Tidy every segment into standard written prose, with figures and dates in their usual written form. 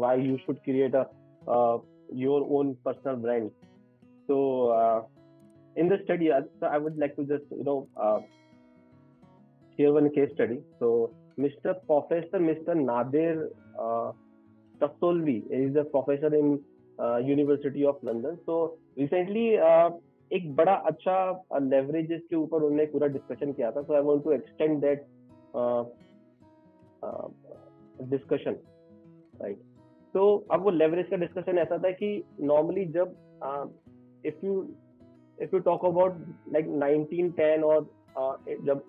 why you should create a your own personal brand. So in the study, I would like to just share one case study. So Mr. Nadir Tasolvi is a professor in University of London. So recently एक बड़ा अच्छा leverages के ऊपर उन्होंने पूरा discussion किया था. So I want to extend that discussion, right. तो अब वो लेवरेज का डिस्कशन ऐसा था कि नॉर्मली जब if you talk about like 1910 और जब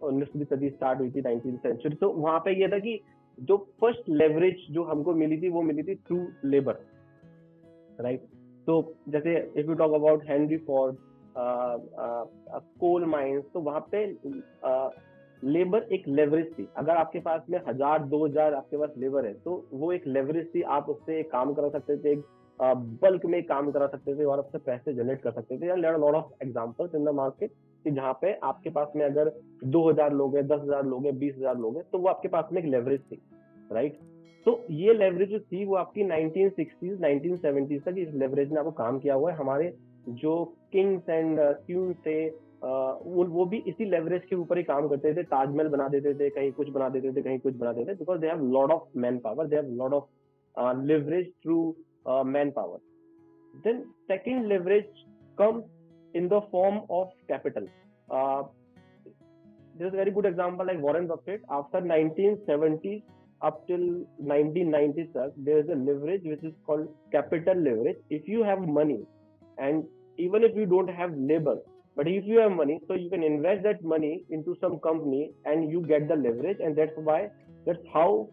19वीं सदी स्टार्ट हुई थी, 19th सेंचुरी, तो वहां पे ये था कि जो फर्स्ट लेवरेज जो हमको मिली थी वो मिली थी थ्रू लेबर, राइट. तो जैसे if you talk about Henry Ford, coal mines, तो वहां पे लेबर एक लेवरेज थी. अगर आपके पास में 1000-2000 आपके पास लेबर है तो वो एक लेवरेज थी. आप उससे काम करा सकते थे, एक बल्क में काम करा सकते थे और उससे पैसे जनरेट कर सकते थे. Lot of examples in the market कि जहाँ पे आपके पास में अगर 2000 लोग हैं, 10,000 लोग हैं, 20,000 लोग हैं, तो वो आपके पास में एक लेवरेज थी, राइट. तो ये लेवरेज जो थी वो आपकी 1960s 1970s तक इस लेवरेज ने आपको काम किया हुआ है. हमारे जो किंग्स एंड क्वीन थे वो भी इसी लेवरेज के ऊपर ही काम करते थे. ताजमहल बना देते थे, कहीं कुछ बना देते थे, कहीं कुछ बना देते थे, because they have lot of man power, they have lot of leverage through manpower. Then second leverage comes in the form of capital. There's a very good example like Warren Buffett. After 1970s up till 1990s, there is a leverage which is called capital leverage. If you have money, and even if you don't have labor, but if you have money, so you can invest that money into some company and you get the leverage, and that's how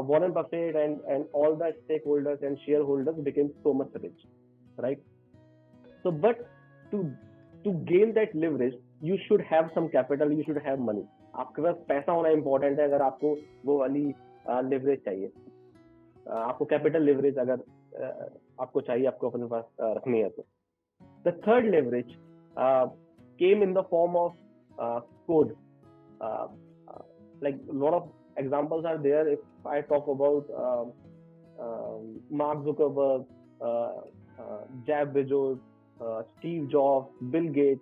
Warren Buffett and all the stakeholders and shareholders became so much rich, right? So, but to gain that leverage, you should have some capital, you should have money. आपके पास पैसा होना important है अगर आपको वो वाली leverage चाहिए. आपको capital leverage अगर आपको चाहिए, आपको अपने पास रखनी है तो. The third leverage came in the form of code. Like a lot of examples are there. If I talk about Mark Zuckerberg, Jeff Bezos, Steve Jobs, Bill Gates,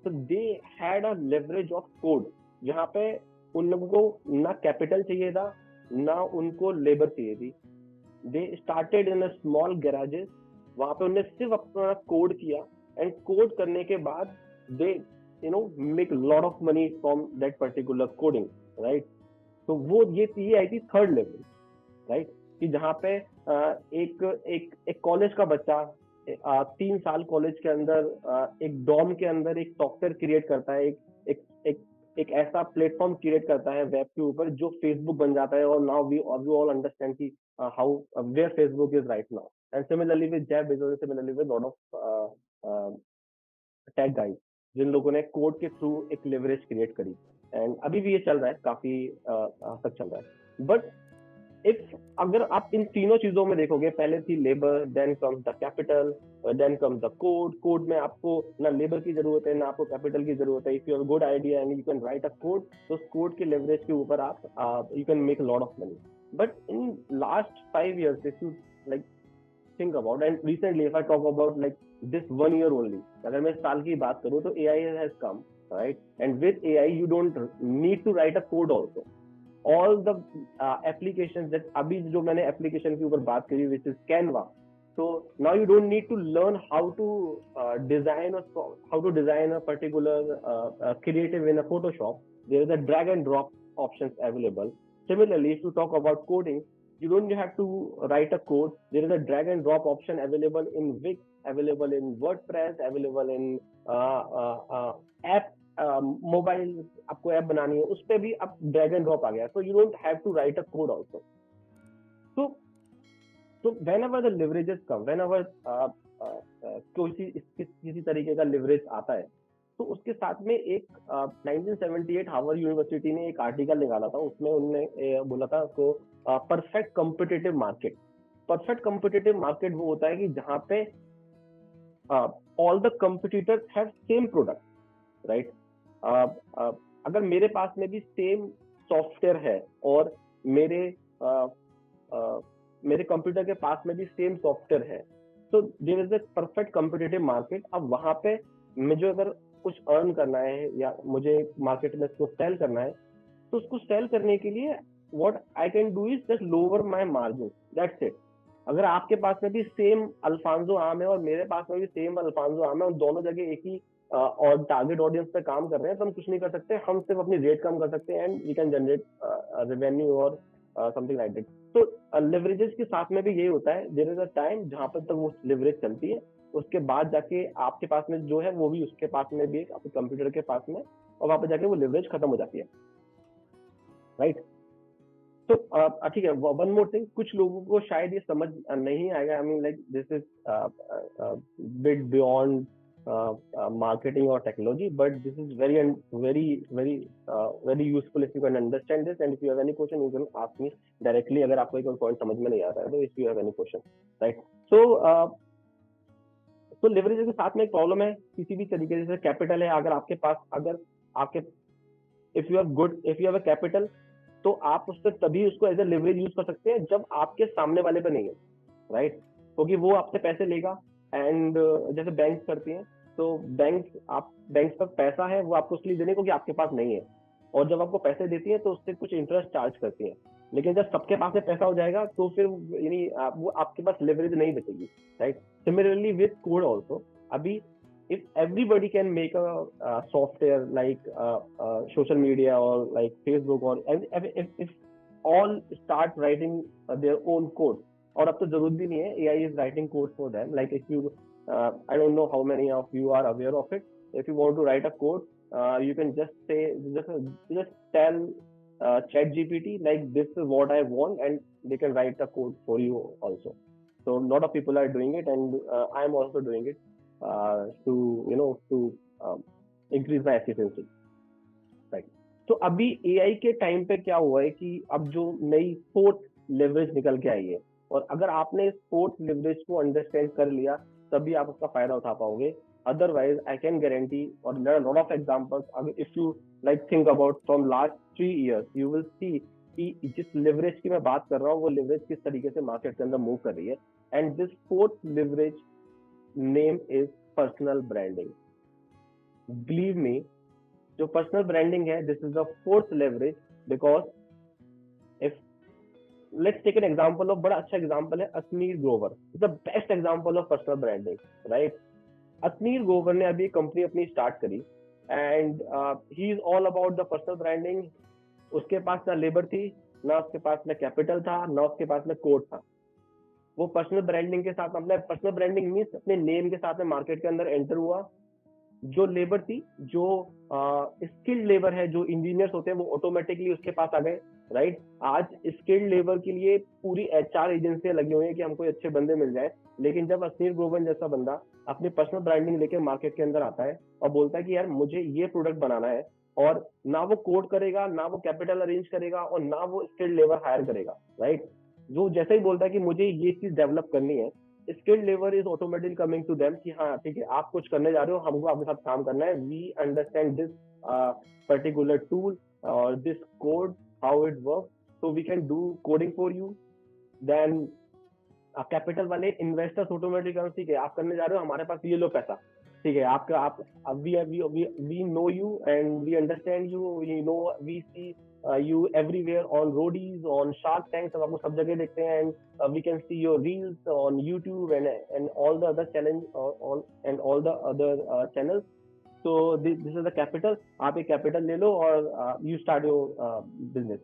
so they had a leverage of code. जहाँ पे उन लोगों को ना capital चाहिए था, ना उनको लेबर चाहिए थी. They started in a small garages. वहाँ पे उन्होंने सिर्फ अपना कोड किया, एंड कोड करने के बाद they make a lot of money from that particular coding, right? तो वो ये आई थी थर्ड लेवल, राइट, कि जहाँ पे एक कॉलेज का बच्चा 3 साल कॉलेज के अंदर एक डॉम के अंदर एक सॉफ्टवेयर क्रिएट करता है, एक ऐसा प्लेटफॉर्म क्रिएट करता है वेब के ऊपर जो फेसबुक बन जाता है. और नाउ वी ऑल अंडरस्टैंड कि how where Facebook is right now. And similarly with Jeff Bezos, similarly with lot of tech guys, जिन लोगों ने कोड के थ्रू एक लेवरेज क्रिएट करी. एंड अभी भी ये चल रहा है, काफी तक चल रहा है. बट अगर आप इन तीनों चीजों में देखोगे, पहले थी labour, then comes the capital, then comes the code. Code में आपको ना लेबर की जरूरत है, ना आपको कैपिटल की जरूरत है. If you have good idea and you can write a code, तो उस कोड के लेवरेज के ऊपर आप you can make lot of money. But in last 5 years, if you like think about, and recently if I talk about like this 1 year only, अगर मैं साल की बात करूँ तो AI has come, right? And with AI you don't need to write a code also. All the applications that अभी जो मैंने application के ऊपर बात करी, which is Canva, so now you don't need to learn how to design a particular creative in a Photoshop. There is a drag and drop options available. Similarly, if you talk about coding, you don't have to write a code. There is a drag and drop option available in Wix, available in WordPress, available in app. Mobile आपको app बनानी है, उस पर भी आप drag and drop आ गया. So you don't have to write a code also. So whenever the leverages come, whenever किसी तरीके का लेवरेज आता है, तो उसके साथ में एक 1978 हार्वर्ड यूनिवर्सिटी ने एक आर्टिकल निकाला था. उसमें उन्होंने बोला था उसको perfect competitive market. Perfect competitive market वो होता है कि जहाँ पे all the competitors have same product, right. अगर मेरे पास में भी सेम सॉफ्टवेयर है और मेरे मेरे कंप्यूटर के पास में भी सेम सॉफ्टवेयर है, तो there is a perfect competitive market. अब वहां पे मुझे अगर कुछ अर्न करना है या मुझे मार्केट में उसको सेल करना है, तो उसको सेल करने के लिए what I can do is just lower my margin, that's it. अगर आपके पास में भी सेम अल्फांसो आम है और मेरे पास में भी सेम अल्फांसो आम है और दोनों जगह एक ही और टारगेट ऑडियंस पे काम कर रहे हैं, तो हम कुछ नहीं कर सकते, हम सिर्फ अपनी रेट कम कर सकते हैं and we can generate revenue और समथिंग लाइक दैट। तो लिवरेजेस के साथ में भी यही होता है, देयर इज अ टाइम जहां पर तक वो लिवरेज चलती है, उसके बाद जाके आपके पास में जो है वो भी उसके पास में भी आपके कंप्यूटर के पास में, और वहां पर जाके वो लिवरेज खत्म हो जाती है, राइट। तो ठीक है, वन मोर थिंग, कुछ लोगों को शायद ये समझ नहीं आएगा, I mean like this is bit beyond marketing or technology, but this is very useful if you can understand this, and if you have any question you can ask me directly अगर आपको कोई point समझ में नहीं आ रहा है तो, if you have any question, right? तो लेवरेज के साथ में एक प्रॉब्लम है, किसी भी तरीके से कैपिटल है, अगर आपके पास, अगर आपके if you have a capital, तो आप उससे तभी उसको एज ए लिवरेज यूज कर सकते हैं जब आपके सामने वाले पे नहीं है, राइट? क्योंकि वो आपसे पैसे लेगा, एंड जैसे बैंक करती हैं, तो बैंक का पैसा है वो आपको इसलिए देने क्योंकि आपके पास नहीं है, और जब आपको पैसे देती है तो उससे कुछ इंटरेस्ट चार्ज करती है, लेकिन जब सबके पास में पैसा हो जाएगा तो फिर यानी वो आपके पास लेवरेज नहीं बचेगी, right? Similarly with code also, अभी if everybody can make a software like social media or like Facebook, or if all start writing their own code, और अब तो जरूरत भी नहीं है, AI is writing code for them, like if you I don't know how many of you are aware of it, if you want to write a code, you can just say, just tell chat GPT like this is what I want, and they can write the code for you also. So a lot of people are doing it, and I am also doing it to increase my efficiency, right? तो अभी AI के time पे क्या हुआ है कि अब जो नई फोर्थ लेवरेज निकल के आई है, और अगर आपने इस फोर्थ लेवरेज को अंडरस्टैंड कर लिया तभी आप उसका फायदा उठा पाओगे, अदरवाइज आई कैन गारंटी, और there are lot of examples, अगर if you like think about from last 3 years you will see कि जिस लिवरेज की मैं बात कर रहा हूँ वो लिवरेज किस तरीके से मार्केट के अंदर मूव कर रही है, and this fourth leverage name is personal branding. Believe me, जो पर्सनल ब्रांडिंग है, this is the fourth leverage, because if let's take an example of, बड़ा अच्छा एग्जांपल है Ashneer Grover, the best example of personal branding, right? Ashneer Grover ने अभी company अपनी start करी, and he is all about the personal branding. उसके पास ना लेबर थी, ना उसके पास में कैपिटल था, ना उसके पास में कोड था। वो पर्सनल ब्रांडिंग के साथ, अपने पर्सनल ब्रांडिंग मीन्स अपने नेम के साथ में मार्केट के अंदर एंटर हुआ। जो लेबर थी, जो स्किल्ड लेबर है, जो इंजीनियर्स होते हैं, वो ऑटोमेटिकली उसके पास आ गए, राइट? आज स्किल्ड लेबर के लिए पूरी HR एजेंसियां लगी हुई हैं कि हमको अच्छे बंदे मिल जाए, लेकिन जब असनीर ग्रोवर जैसा बंदा अपनी पर्सनल ब्रांडिंग लेके मार्केट के अंदर आता है और बोलता है कि यार मुझे ये प्रोडक्ट बनाना है, और ना वो कोड करेगा, ना वो कैपिटल अरेंज करेगा, और ना वो स्किल्ड लेबर हायर करेगा, राइट? जो जैसे ही बोलता है कि मुझे ये चीज डेवलप करनी है, skilled labour is automatically coming to them कि हाँ ठीक है, आप कुछ करने जा रहे हो, हमको आपके साथ काम करना है, we understand this particular tool और this code, how it work, so we can do coding for you. Then capital वाले इन्वेस्टर्स ऑटोमेटिकली, ठीक है आप करने जा रहे हो, हमारे पास ये लो पैसा, ठीक है आपका, आप we know you and we understand you, you know we see you everywhere on Roadies, on Shark Tank, सब आपको सब जगह देखते हैं, and we can see your reels on YouTube and all the other channels. So this is the capital, आप एक capital ले लो और you start your business.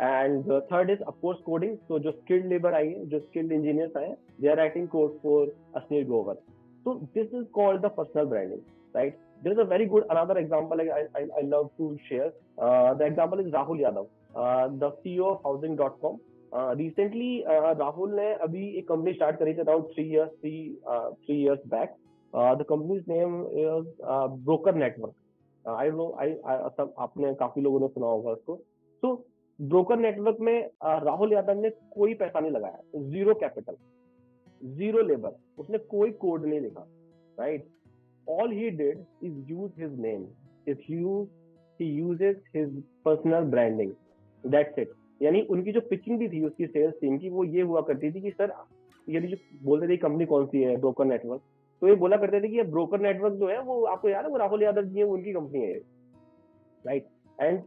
And third is of course coding. So जो skilled labor आई है, जो skilled engineers आए हैं, they are writing code for Asneer Grover. So this is called the personal branding, right? There is a very good another example I love to share. The example is Rahul Yadav, the CEO of Housing.com. Recently Rahul ने अभी एक company start करी थी around 3 years back. The company's name is Broker Network. I don't know, सब आपने काफी लोगों ने सुना होगा उसको। So ब्रोकर नेटवर्क में राहुल यादव ने कोई पैसा नहीं लगाया, जीरो कैपिटल, जीरो लेबर, उसने कोई कोड नहीं लिखा, right? All he did is use his name. He uses his personal branding. That's it. यानी उनकी जो पिचिंग भी थी उसकी सेल्स टीम की, वो ये हुआ करती थी कि सर, यदि जो बोलते थे कंपनी कौन सी है, ब्रोकर नेटवर्क, तो ये बोला करते थे कि ये ब्रोकर नेटवर्क जो है वो आपको याद है, वो राहुल यादव जी है, वो उनकी कंपनी है, राइट। एंड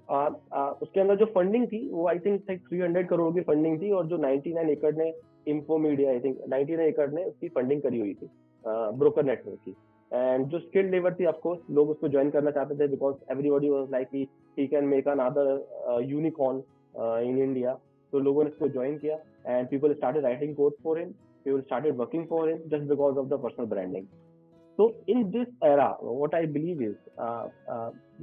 उसके अंदर जो फंडिंग थी वो आई थिंक 300 करोड़ की फंडिंग थी, और जो 99 एकड़ ने, इंफो मीडिया आई थिंक 99 एकड़ ने उसकी फंडिंग करी हुई थी ब्रोकर नेटवर्क की। एंड जो स्किल्ड लेबर थी, ऑफकोर्स लोग उसको ज्वाइन करना चाहते थे, because everybody was like he can make another unicorn in India. तो लोगों ने इसको ज्वाइन किया, and people started writing code for him, people started working for him just because of the personal branding. So in this era, what I believe is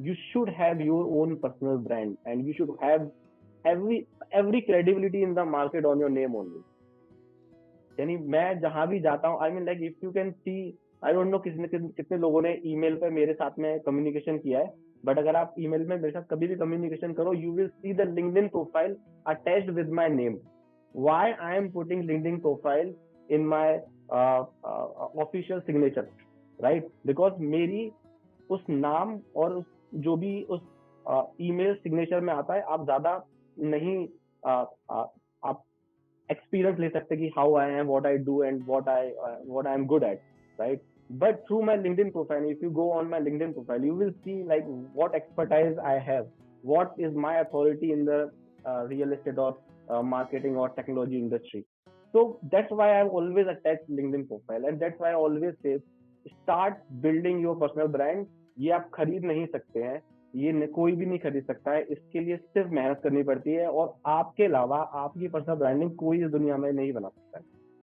you should have your own personal brand, and you should have every credibility in the market on your name only. यानी मैं जहां भी जाता हूँ, I mean like if you can see, I don't know कितने लोगों ने email पे मेरे साथ में कम्युनिकेशन किया है, बट अगर आप ईमेल में मेरे साथ कभी भी कम्युनिकेशन करो, you will see the LinkedIn profile attached with my name. Why I am putting LinkedIn profile in my official signature, right? Because मेरी उस नाम और उस जो भी उस ईमेल सिग्नेचर में आता है, आप ज्यादा नहीं आप experience ले सकते कि how I am, what I do, and what I am good at, right? But through my LinkedIn profile, if you go on my LinkedIn profile, you will see like what expertise I have, what is my authority in the real estate or marketing or technology industry. So that's why I've always attached LinkedIn profile, and that's why I always say start building your personal brand. ये आप खरीद नहीं सकते हैं, ये कोई भी नहीं खरीद सकता है, इसके लिए सिर्फ मेहनत करनी पड़ती है, और आपके अलावा आपकी पर्सनल ब्रांडिंग कोई इस दुनिया में नहीं बना सकता है।